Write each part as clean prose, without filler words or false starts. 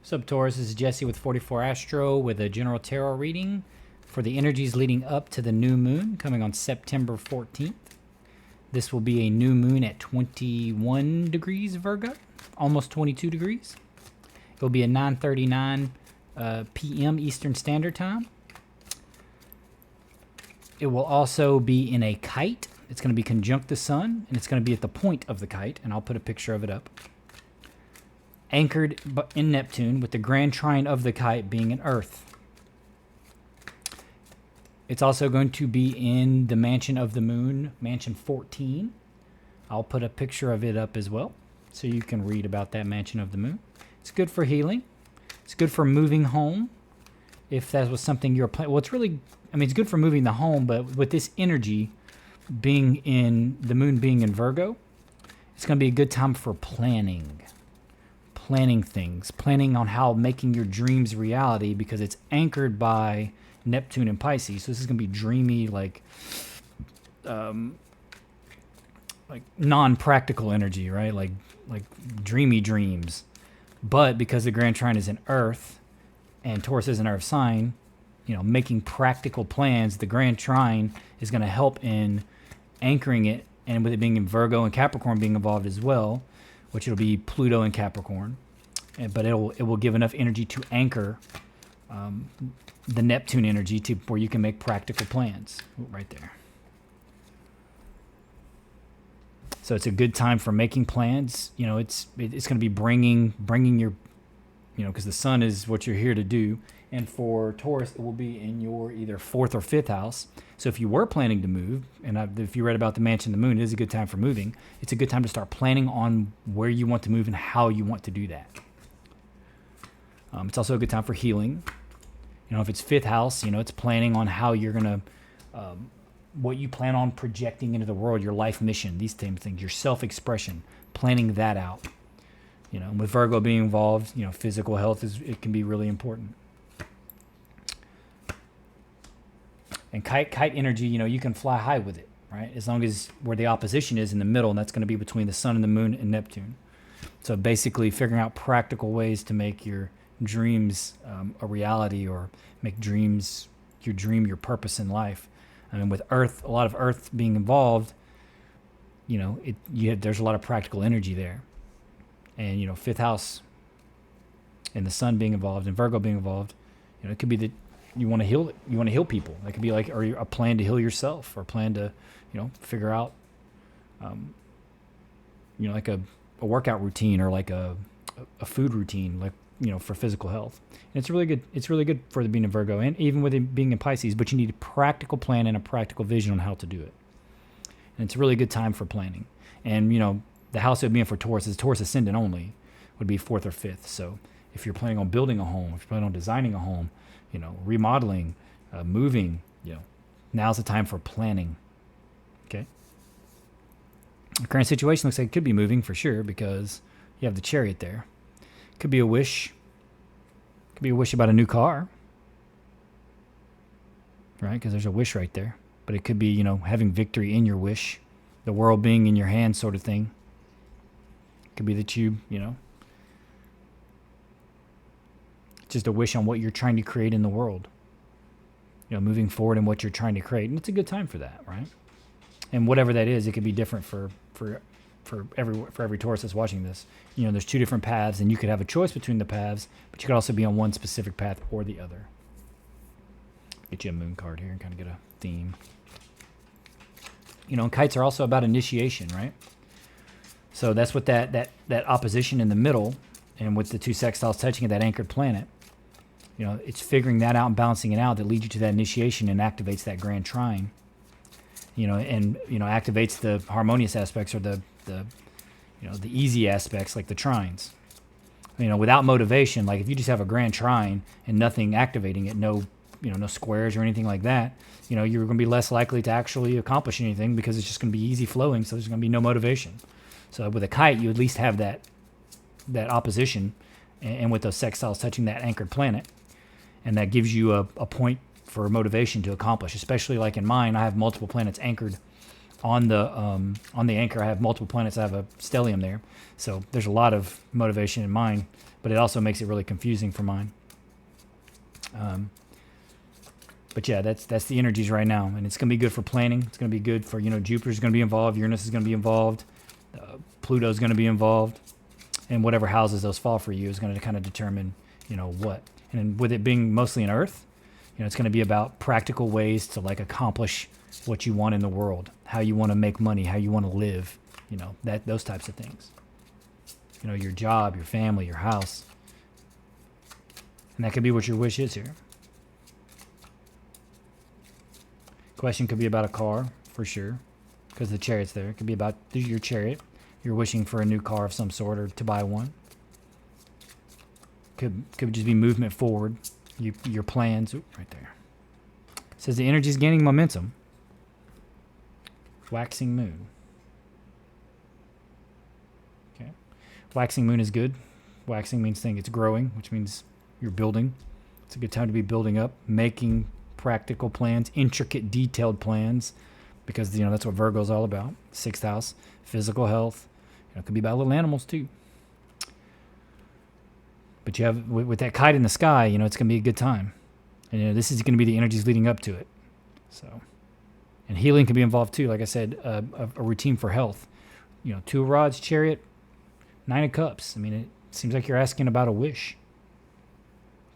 Sub Taurus, this is Jesse with 44 Astro with a general tarot reading for the energies leading up to the new moon coming on September 14th. This will be a new moon at 21 degrees Virgo, almost 22 degrees. It will be at 9:39 p.m. Eastern Standard Time. It will also be in a kite. It's going to be conjunct the sun, and it's going to be at the point of the kite, and I'll put a picture of it up. Anchored in Neptune, with the grand trine of the kite being in Earth. It's also going to be in the mansion of the moon, mansion 14. I'll put a picture of it up as well, so you can read about that mansion of the moon. It's good for healing. It's good for moving home, if that was something you're planning. Well, it's really, it's good for moving the home, but with this energy being in, the moon being in Virgo, it's going to be a good time for planning things, planning on how making your dreams reality, because it's anchored by Neptune and Pisces. So this is going to be dreamy, like non-practical energy, right? Like dreamy dreams. But because the grand trine is in Earth and Taurus is an Earth sign, making practical plans, the grand trine is going to help in anchoring it, and with it being in Virgo and Capricorn being involved as well, which it'll be Pluto and Capricorn, but it will give enough energy to anchor the Neptune energy to where you can make practical plans. Right there. So it's a good time for making plans. It's going to be bringing your, because the sun is what you're here to do. And for Taurus, it will be in your either 4th or 5th house. So if you were planning to move, and if you read about the mansion of the moon, it is a good time for moving. It's a good time to start planning on where you want to move and how you want to do that. It's also a good time for healing. If it's 5th house, it's planning on how you're going to, what you plan on projecting into the world, your life mission, these same things, your self-expression, planning that out. With Virgo being involved, physical health it can be really important. And kite energy, you can fly high with it, right? As long as where the opposition is in the middle, and that's going to be between the sun and the moon and Neptune. So basically figuring out practical ways to make your dreams a reality, or make your dream your purpose in life. With Earth, a lot of Earth being involved, there's a lot of practical energy there. And 5th house and the sun being involved and Virgo being involved, it could be that you want to heal people. That could be like, or a plan to heal yourself, or a plan to, figure out, like a workout routine, or like a food routine, like, for physical health. And it's really good. It's really good for the being in Virgo, and even with it being in Pisces, but you need a practical plan and a practical vision on how to do it. And it's a really good time for planning. And, the house it would be in for Taurus is Taurus ascendant only, would be 4th or 5th. So if you're planning on building a home, if you're planning on designing a home, remodeling, moving, now's the time for planning. Okay. The current situation looks like it could be moving for sure, because you have the Chariot there. Could be a wish. Could be a wish about a new car, right? Because there's a wish right there. But it could be, having victory in your wish, the world being in your hands, sort of thing. Could be that you, just a wish on what you're trying to create in the world. Moving forward in what you're trying to create. And it's a good time for that, right? And whatever that is, it could be different for every Taurus that's watching this. There's 2 different paths, and you could have a choice between the paths, but you could also be on one specific path or the other. Get you a moon card here and kind of get a theme. Kites are also about initiation, right? So that's what that opposition in the middle, and with the 2 sextiles touching at that anchored planet, it's figuring that out and balancing it out that leads you to that initiation and activates that grand trine. Activates the harmonious aspects, or the easy aspects, like the trines. Without motivation, like if you just have a grand trine and nothing activating it, no squares or anything like that, you're going to be less likely to actually accomplish anything, because it's just going to be easy flowing, so there's going to be no motivation. So with a kite, you at least have that opposition, and with those sextiles touching that anchored planet, and that gives you a point for motivation to accomplish. Especially like in mine, I have multiple planets anchored on the anchor, I have multiple planets. I have a stellium there. So there's a lot of motivation in mine, but it also makes it really confusing for mine. But yeah, that's the energies right now, and it's going to be good for planning. It's going to be good for, Jupiter's going to be involved, Uranus is going to be involved, Pluto's going to be involved, and whatever houses those fall for you is going to kind of determine, what. And with it being mostly an Earth, it's going to be about practical ways to like accomplish what you want in the world, how you want to make money, how you want to live, those types of things. Your job, your family, your house, and that could be what your wish is here. Question could be about a car, for sure, because the chariot's there. It could be about your chariot. You're wishing for a new car of some sort or to buy one. Could just be movement forward. Your plans. Right there. It says the energy is gaining momentum. Waxing moon. Okay. Waxing moon is good. Waxing means it's growing, which means you're building. It's a good time to be building up, making practical plans, intricate, detailed plans, because that's what Virgo's all about. 6th house, physical health. It could be about little animals too. But you have with that kite in the sky, it's going to be a good time, and this is going to be the energies leading up to it. So, and healing can be involved too. Like I said, a routine for health. 2 of rods, chariot, 9 of cups. I mean, it seems like you're asking about a wish.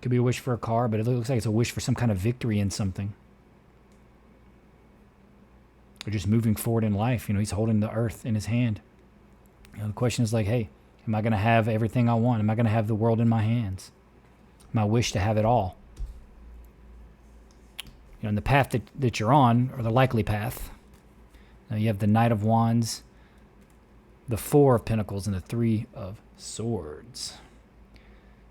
Could be a wish for a car, but it looks like it's a wish for some kind of victory in something. Or just moving forward in life. He's holding the earth in his hand. The question is like, hey, am I going to have everything I want? Am I going to have the world in my hands? My wish to have it all. And the path that you're on, or the likely path. Now you have the Knight of Wands, the 4 of Pentacles, and the 3 of Swords.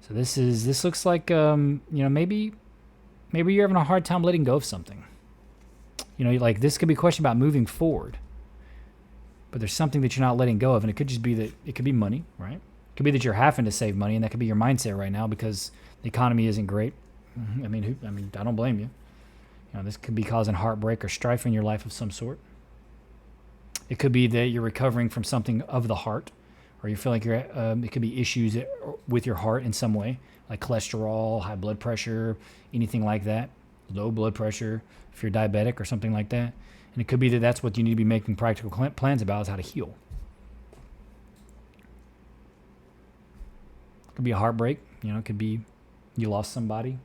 So this looks like maybe you're having a hard time letting go of something. Like this could be a question about moving forward, but there's something that you're not letting go of, and it could just be that it could be money, right? It could be that you're having to save money, and that could be your mindset right now because the economy isn't great. I mean, I don't blame you. This could be causing heartbreak or strife in your life of some sort. It could be that you're recovering from something of the heart. Or you feel like it could be issues with your heart in some way, like cholesterol, high blood pressure, anything like that, low blood pressure, if you're diabetic or something like that. And it could be that that's what you need to be making practical plans about, is how to heal. It could be a heartbreak. It could be you lost somebody.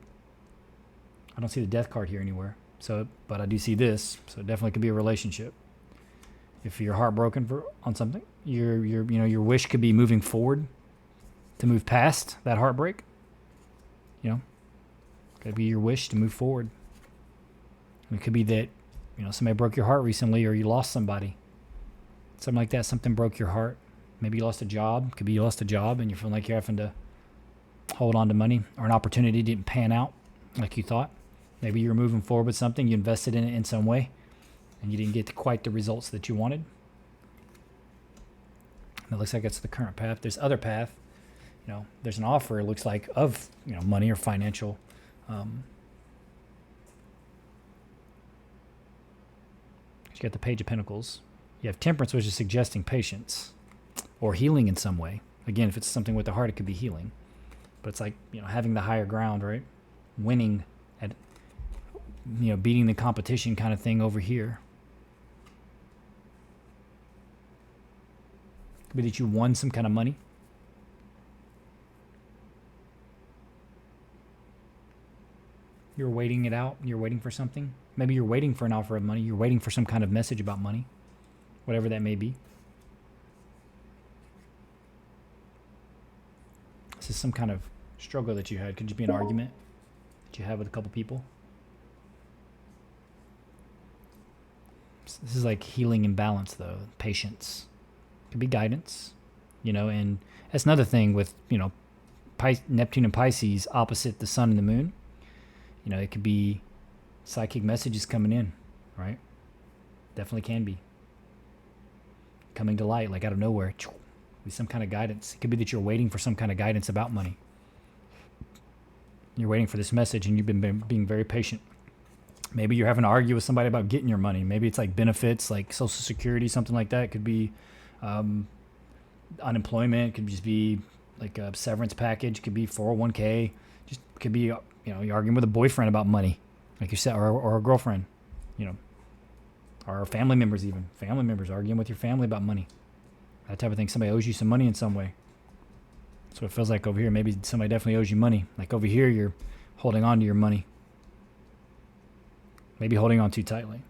I don't see the death card here anywhere, but I do see this, so it definitely could be a relationship. If you're heartbroken on something, your wish could be moving forward, to move past that heartbreak. Could be your wish to move forward. And it could be that somebody broke your heart recently, or you lost somebody, something like that. Something broke your heart. Maybe you lost a job. Could be you lost a job and you're feeling like you're having to hold on to money, or an opportunity didn't pan out like you thought. Maybe you're moving forward with something, you invested in it in some way, and you didn't get quite the results that you wanted. It looks like it's the current path. There's other path. There's an offer, it looks like, of money or financial. You got the Page of Pentacles. You have Temperance, which is suggesting patience or healing in some way. Again, if it's something with the heart, it could be healing. But it's like, having the higher ground, right? Winning at, beating the competition kind of thing over here. Could be that you won some kind of money. You're waiting it out. You're waiting for something. Maybe you're waiting for an offer of money. You're waiting for some kind of message about money. Whatever that may be. This is some kind of struggle that you had. Could just be an argument that you have with a couple people. This is like healing and balance, though. Patience. Could be guidance. And that's another thing with, Neptune and Pisces opposite the sun and the moon. It could be psychic messages coming in, right? Definitely can be. Coming to light, like out of nowhere. With some kind of guidance. It could be that you're waiting for some kind of guidance about money. You're waiting for this message, and you've been being very patient. Maybe you're having to argue with somebody about getting your money. Maybe it's like benefits, like Social Security, something like that. It could be unemployment. It could just be like a severance package. It could be 401k. Just could be, you're arguing with a boyfriend about money, like you said, or a girlfriend, or family members even. Family members arguing with your family about money. That type of thing. Somebody owes you some money in some way. That's what it feels like over here. Maybe somebody definitely owes you money. Like over here, you're holding on to your money. Maybe holding on too tightly.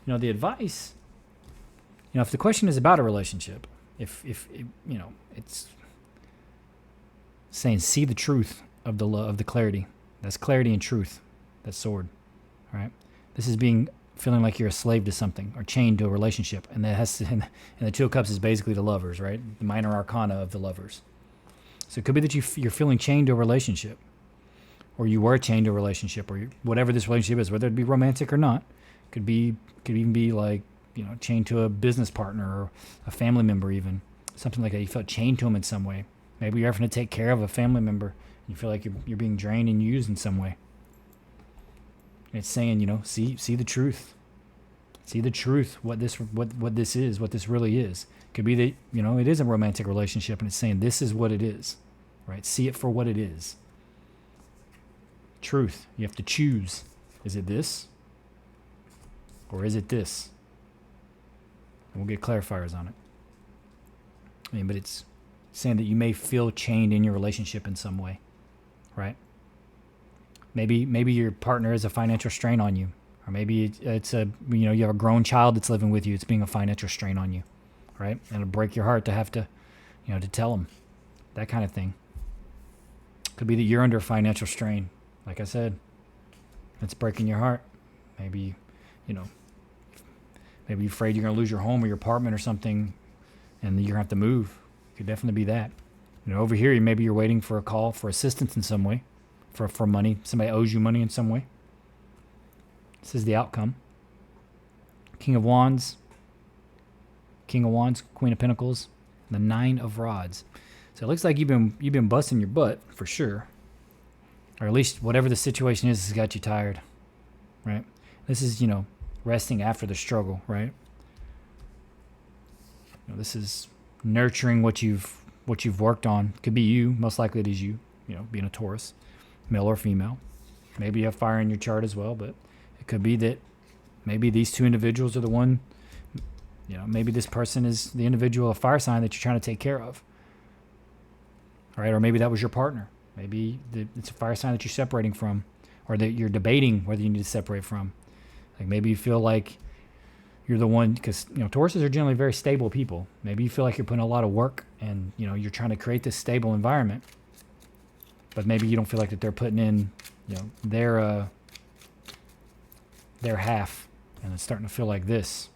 The advice, if the question is about a relationship, if it's saying see the truth of the clarity. That's clarity and truth. That's sword. All right. This is feeling like you're a slave to something or chained to a relationship, and and the Two of Cups is basically the lovers, right? The minor arcana of the lovers. So it could be that you're feeling chained to a relationship, or you were chained to a relationship, or whatever this relationship is, whether it be romantic or not. Could even be like chained to a business partner or a family member, even something like that. You felt chained to them in some way. Maybe you're having to take care of a family member. And you feel like you're being drained and used in some way. It's saying, see the truth. See the truth, what this is, what this really is. Could be that, it is a romantic relationship, and it's saying this is what it is, right? See it for what it is. Truth. You have to choose. Is it this? Or is it this? And we'll get clarifiers on it. But it's saying that you may feel chained in your relationship in some way, right? Maybe your partner is a financial strain on you, or maybe it's you have a grown child that's living with you. It's being a financial strain on you, right? And it'll break your heart to have to, to tell them that kind of thing. Could be that you're under financial strain. Like I said, it's breaking your heart. Maybe, maybe you're afraid you're going to lose your home or your apartment or something, and you're going to have to move. Could definitely be that. Over here, maybe you're waiting for a call for assistance in some way. For money. Somebody owes you money in some way. This is the outcome. King of Wands, Queen of Pentacles, the Nine of Rods. So it looks like you've been busting your butt for sure. Or at least whatever the situation is has got you tired. Right? This is, resting after the struggle, right? This is nurturing what you've worked on. Could be you, most likely it is you, being a Taurus. Male or female. Maybe you have fire in your chart as well, but it could be that maybe these two individuals are the one, maybe this person is the individual, a fire sign that you're trying to take care of. All right, or maybe that was your partner. Maybe it's a fire sign that you're separating from, or that you're debating whether you need to separate from. Like maybe you feel like you're the one, because Tauruses are generally very stable people. Maybe you feel like you're putting a lot of work and you're trying to create this stable environment. But maybe you don't feel like that they're putting in, their half, and it's starting to feel like this.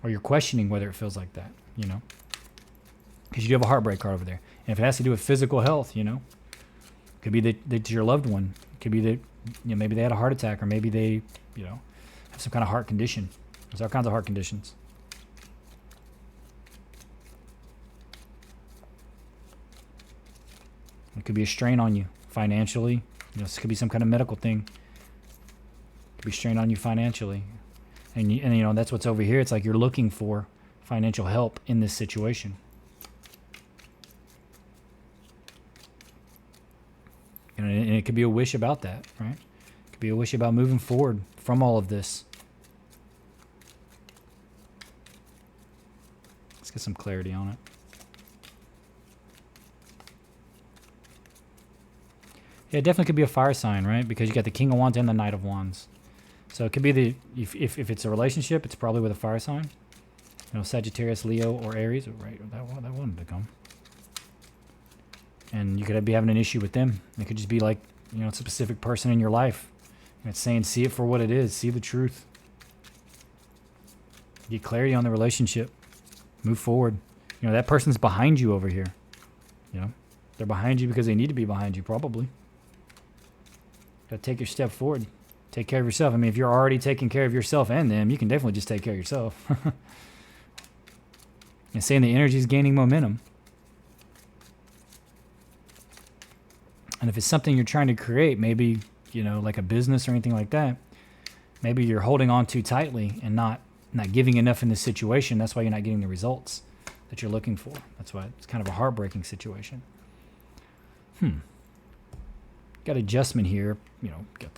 Or you're questioning whether it feels like that, because you do have a heartbreak card over there. And if it has to do with physical health, could be that it's your loved one. It could be that maybe they had a heart attack, or maybe they have some kind of heart condition. There's all kinds of heart conditions. It could be a strain on you financially. This could be some kind of medical thing. It could be a strain on you financially. And that's what's over here. It's like you're looking for financial help in this situation. And it could be a wish about that, right? It could be a wish about moving forward from all of this. Let's get some clarity on it. Yeah, it definitely could be a fire sign, right? Because you got the King of Wands and the Knight of Wands. So it could be if it's a relationship, it's probably with a fire sign. Sagittarius, Leo, or Aries. Right, that wanted to come. And you could be having an issue with them. It could just be like, it's a specific person in your life. And it's saying, see it for what it is. See the truth. Get clarity on the relationship. Move forward. That person's behind you over here. They're behind you because they need to be behind you, probably. Got to take your step forward. Take care of yourself. If you're already taking care of yourself and them, you can definitely just take care of yourself. And saying the energy is gaining momentum. And if it's something you're trying to create, maybe like a business or anything like that, maybe you're holding on too tightly and not giving enough in this situation. That's why you're not getting the results that you're looking for. That's why it's kind of a heartbreaking situation. Got adjustment here. Got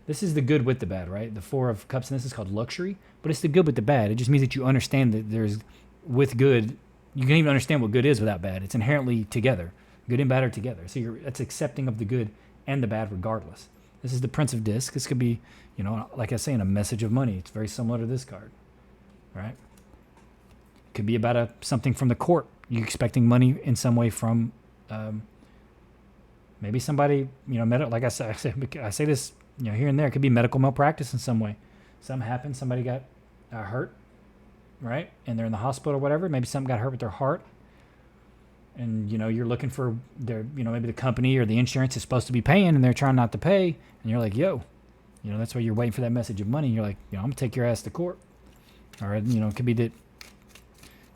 this is the good with the bad, right? The Four of Cups, and this is called luxury, but it's the good with the bad. It just means that you understand that there's, with good, you can even understand what good is without bad. It's inherently together. Good and bad are together. So that's accepting of the good and the bad regardless. This is the Prince of Discs. This could be, like I say, in a message of money. It's very similar to this card, right? It could be about something from the court. You're expecting money in some way from maybe somebody, like I say this, here and there. It could be medical malpractice in some way. Something happened. Somebody got hurt, right? And they're in the hospital or whatever. Maybe something got hurt with their heart. And, you're looking for their, maybe the company or the insurance is supposed to be paying and they're trying not to pay. And you're like, that's why you're waiting for that message of money. And you're like, I'm going to take your ass to court. Or, it could be that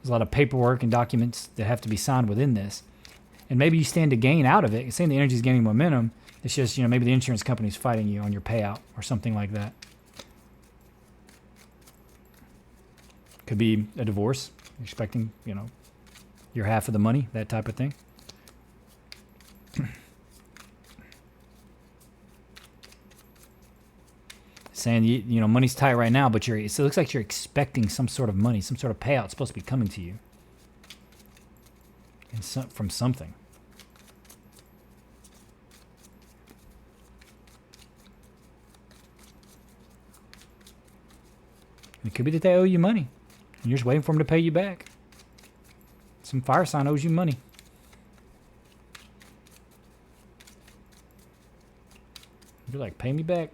there's a lot of paperwork and documents that have to be signed within this. And maybe you stand to gain out of it. Saying the energy is gaining momentum. It's just, maybe the insurance company is fighting you on your payout or something like that. Could be a divorce. You're expecting, your half of the money, that type of thing. Saying, money's tight right now, but it looks like you're expecting some sort of money, some sort of payout supposed to be coming to you. And from something. It could be that they owe you money. And you're just waiting for them to pay you back. Some fire sign owes you money. You're like, pay me back.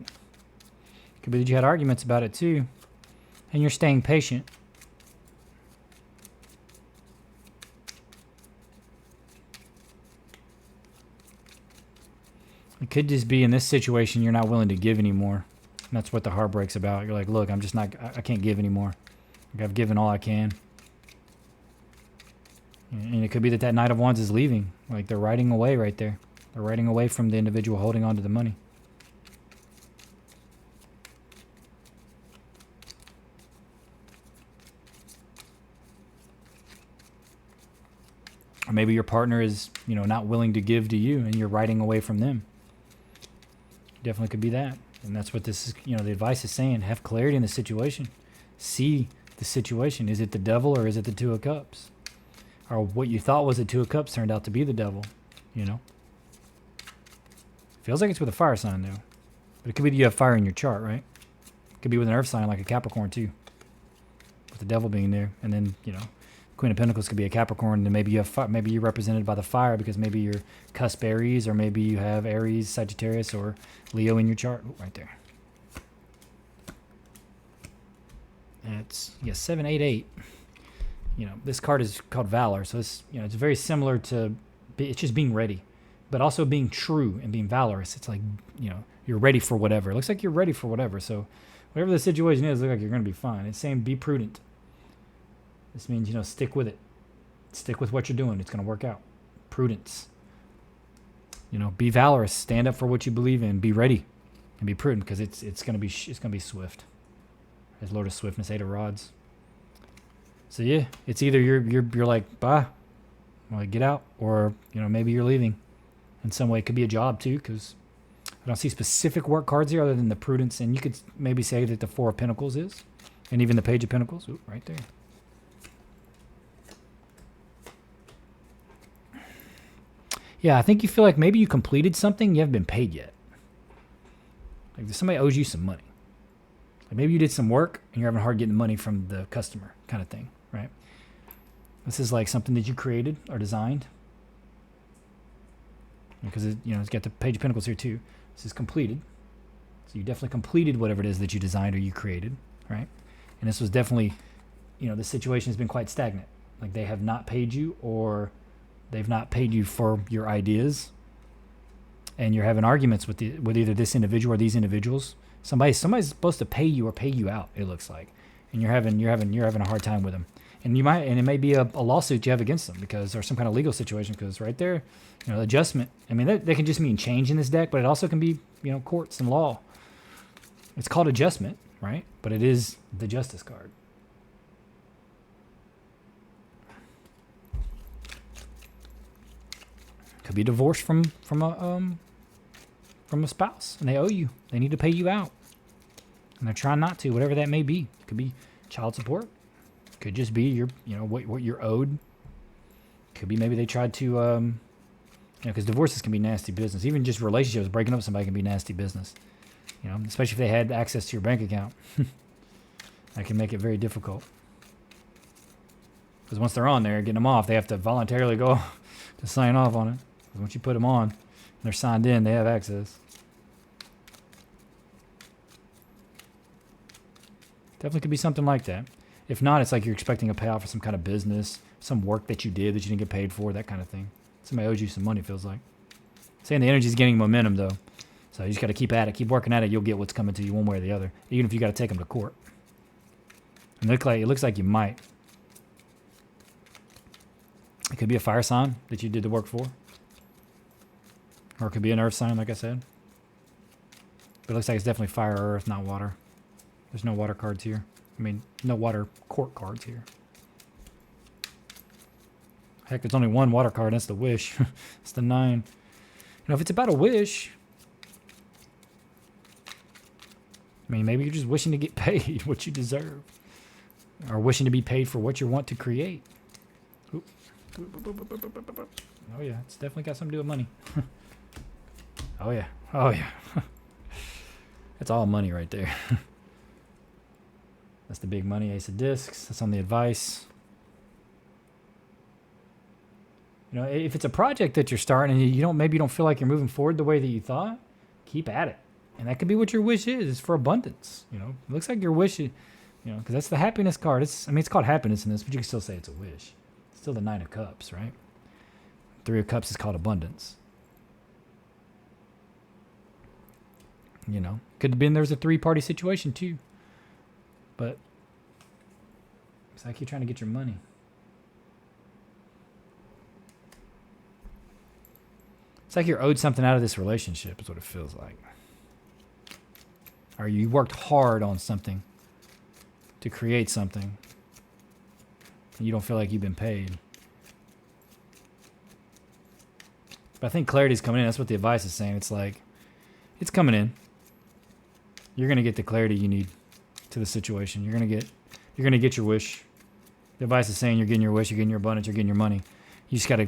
Could be that you had arguments about it too. And you're staying patient. It could just be in this situation you're not willing to give anymore. And that's what the heartbreak's about. You're like, look, I'm just not, I can't give anymore. Like, I've given all I can. And it could be that Knight of Wands is leaving. Like, they're riding away right there. They're riding away from the individual holding on to the money. Or maybe your partner is, not willing to give to you and you're riding away from them. Definitely could be that. And that's what this is, the advice is saying. Have clarity in the situation. See the situation. Is it the devil or is it the Two of Cups? Or what you thought was the Two of Cups turned out to be the devil, Feels like it's with a fire sign, though. But it could be that you have fire in your chart, right? It could be with an earth sign like a Capricorn, too. With the devil being there. And then, Queen of Pentacles could be a Capricorn, and maybe you have maybe you're represented by the fire because maybe you're cusp Aries, or maybe you have Aries, Sagittarius, or Leo in your chart. Ooh, right there. It's 788. This card is called Valor, so it's it's very similar to it's just being ready, but also being true and being valorous. It's like you're ready for whatever. It looks like you're ready for whatever. So whatever the situation is, it looks like you're going to be fine. It's saying be prudent. This means, stick with it. Stick with what you're doing. It's going to work out. Prudence. Be valorous. Stand up for what you believe in. Be ready and be prudent because it's going to be swift. As Lord of Swiftness, 8 of Rods. So yeah, it's either you're like, bye, like get out, or maybe you're leaving. In some way, it could be a job too, because I don't see specific work cards here other than the prudence, and you could maybe say that the Four of Pentacles is, and even the Page of Pentacles. Ooh, right there. Yeah, I think you feel like maybe you completed something, you haven't been paid yet. Like somebody owes you some money. Like maybe you did some work and you're having hard getting money from the customer, kind of thing, right? This is like something that you created or designed. Because it's got the Page of Pentacles here too. This is completed. So you definitely completed whatever it is that you designed or you created, right? And this was definitely, the situation has been quite stagnant. Like they have not paid you, or they've not paid you for your ideas, and you're having arguments with either this individual or these individuals. Somebody's supposed to pay you or pay you out. It looks like, and you're having a hard time with them. And it may be a lawsuit you have against them because, or some kind of legal situation, because right there, adjustment. I mean, that can just mean change in this deck, but it also can be, courts and law. It's called adjustment, right? But it is the Justice card. Could be divorced from a spouse, and they owe you. They need to pay you out, and they're trying not to. Whatever that may be. Could be child support. Could just be what you're owed. Could be maybe they tried to because divorces can be nasty business. Even just relationships, breaking up with somebody can be nasty business. Especially if they had access to your bank account. That can make it very difficult. Because once they're on there, getting them off, they have to voluntarily go to sign off on it. Because once you put them on, and they're signed in, they have access. Definitely could be something like that. If not, it's like you're expecting a payout for some kind of business, some work that you did that you didn't get paid for, that kind of thing. Somebody owes you some money, feels like. Saying the energy's gaining momentum, though. So you just got to keep at it. Keep working at it. You'll get what's coming to you one way or the other, even if you got to take them to court. And it looks like you might. It could be a fire sign that you did the work for. Or it could be an earth sign, like I said. But it looks like it's definitely fire or earth, not water. There's no water cards here. I mean, no water court cards here. Heck, there's only one water card, and that's the wish. It's the 9. If it's about a wish, I mean, maybe you're just wishing to get paid what you deserve. Or wishing to be paid for what you want to create. Oop. Oh, yeah, it's definitely got something to do with money. Oh, yeah. Oh, yeah. That's all money right there. That's the big money, Ace of Discs. That's on the advice. If it's a project that you're starting and maybe you don't feel like you're moving forward the way that you thought, keep at it. And that could be what your wish is. It's for abundance. It looks like your wish, because that's the happiness card. It's called happiness in this, but you can still say it's a wish. It's still the 9 of Cups, right? 3 of Cups is called abundance. Could have been there's a 3-party situation too. But it's like you're trying to get your money. It's like you're owed something out of this relationship is what it feels like. Or you worked hard on something to create something. And you don't feel like you've been paid. But I think clarity's coming in. That's what the advice is saying. It's like, it's coming in. You're going to get the clarity you need to the situation. You're going to get your wish. The advice is saying you're getting your wish, you're getting your abundance, you're getting your money. You just got to,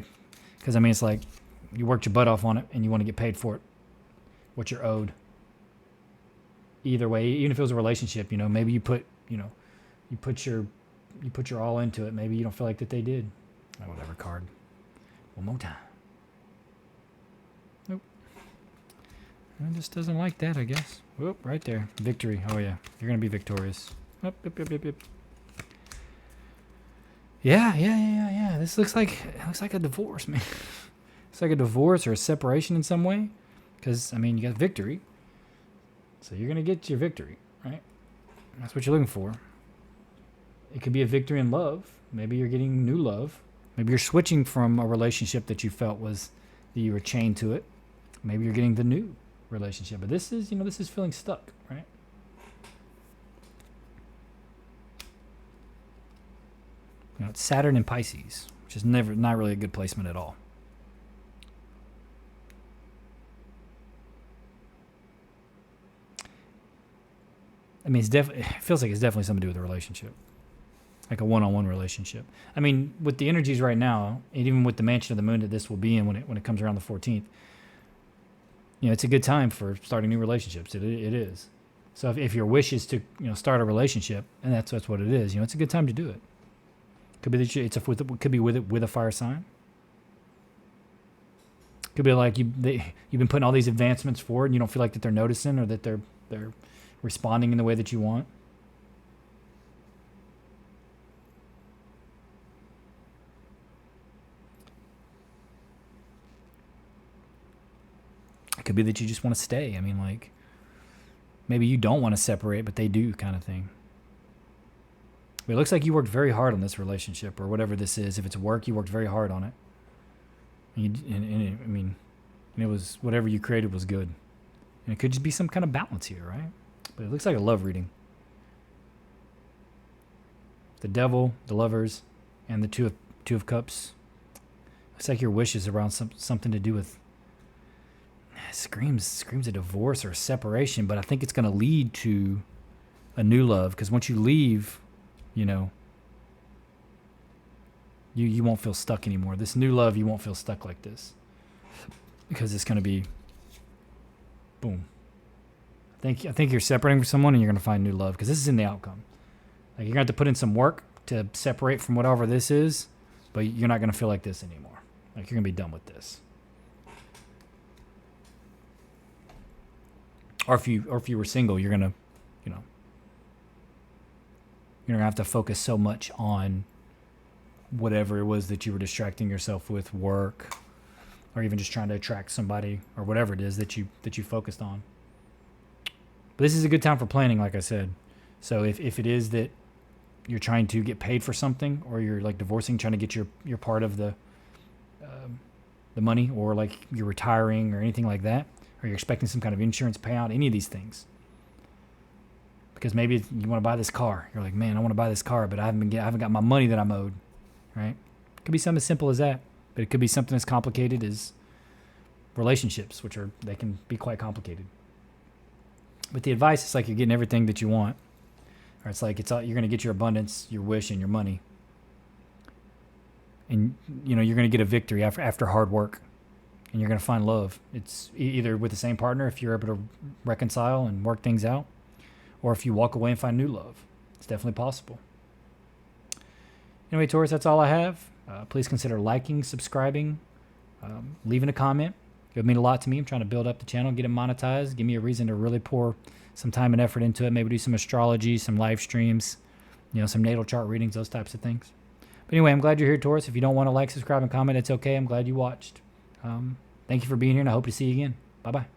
because it's like you worked your butt off on it and you want to get paid for it. What you're owed. Either way, even if it was a relationship, maybe you put your all into it. Maybe you don't feel like that they did. Or whatever card. One more time. Nope. It just doesn't like that, I guess. Whoop, right there. Victory. Oh, yeah. You're going to be victorious. Yep. Yeah. This looks like a divorce, man. It's like a divorce or a separation in some way. Because, you got victory. So you're going to get your victory, right? That's what you're looking for. It could be a victory in love. Maybe you're getting new love. Maybe you're switching from a relationship that you felt that you were chained to it. Maybe you're getting the new relationship. But this is feeling stuck, right? It's Saturn and Pisces, which is not really a good placement at all. It feels like it's definitely something to do with a relationship. Like a one-on-one relationship. With the energies right now, and even with the mansion of the moon that this will be in when it comes around the 14th, it's a good time for starting new relationships. It is. So if your wish is to start a relationship, and that's what it is, it's a good time to do it. Could be that could be with a fire sign. Could be like you've been putting all these advancements forward, and you don't feel like that they're noticing or that they're responding in the way that you want. It could be that you just want to stay. Maybe you don't want to separate, but they do, kind of thing. But it looks like you worked very hard on this relationship or whatever this is. If it's work, you worked very hard on it. And it was whatever you created was good. And it could just be some kind of balance here, right? But it looks like a love reading. The Devil, the Lovers, and the Two of Cups. Looks like your wish is around something to do with. Screams a divorce or a separation, but I think it's going to lead to a new love, because once you leave, you won't feel stuck anymore. This new love, you won't feel stuck like this, because it's going to be boom. I think you're separating from someone and you're going to find new love, because this is in the outcome. Like, you're going to have to put in some work to separate from whatever this is, but you're not going to feel like this anymore. Like, you're going to be done with this. Or if you were single, you're gonna have to focus so much on whatever it was that you were distracting yourself with, work, or even just trying to attract somebody, or whatever it is that you focused on. But this is a good time for planning, like I said. So if it is that you're trying to get paid for something, or you're like divorcing, trying to get your part of the money, or like you're retiring or anything like that, or you're expecting some kind of insurance payout, any of these things. Because maybe you want to buy this car. You're like, man, I want to buy this car, but I haven't got my money that I'm owed, right? It could be something as simple as that, but it could be something as complicated as relationships, they can be quite complicated. But the advice is like you're getting everything that you want, or it's like you're going to get your abundance, your wish, and your money, and you're going to get a victory after hard work. And you're going to find love. It's either with the same partner, if you're able to reconcile and work things out, or if you walk away and find new love. It's definitely possible. Anyway, Taurus, that's all I have. Please consider liking, subscribing, leaving a comment. It would mean a lot to me. I'm trying to build up the channel, get it monetized, give me a reason to really pour some time and effort into it. Maybe do some astrology, some live streams, some natal chart readings, those types of things. But anyway, I'm glad you're here, Taurus. If you don't want to like, subscribe, and comment, it's okay. I'm glad you watched. Thank you for being here, and I hope to see you again. Bye-bye.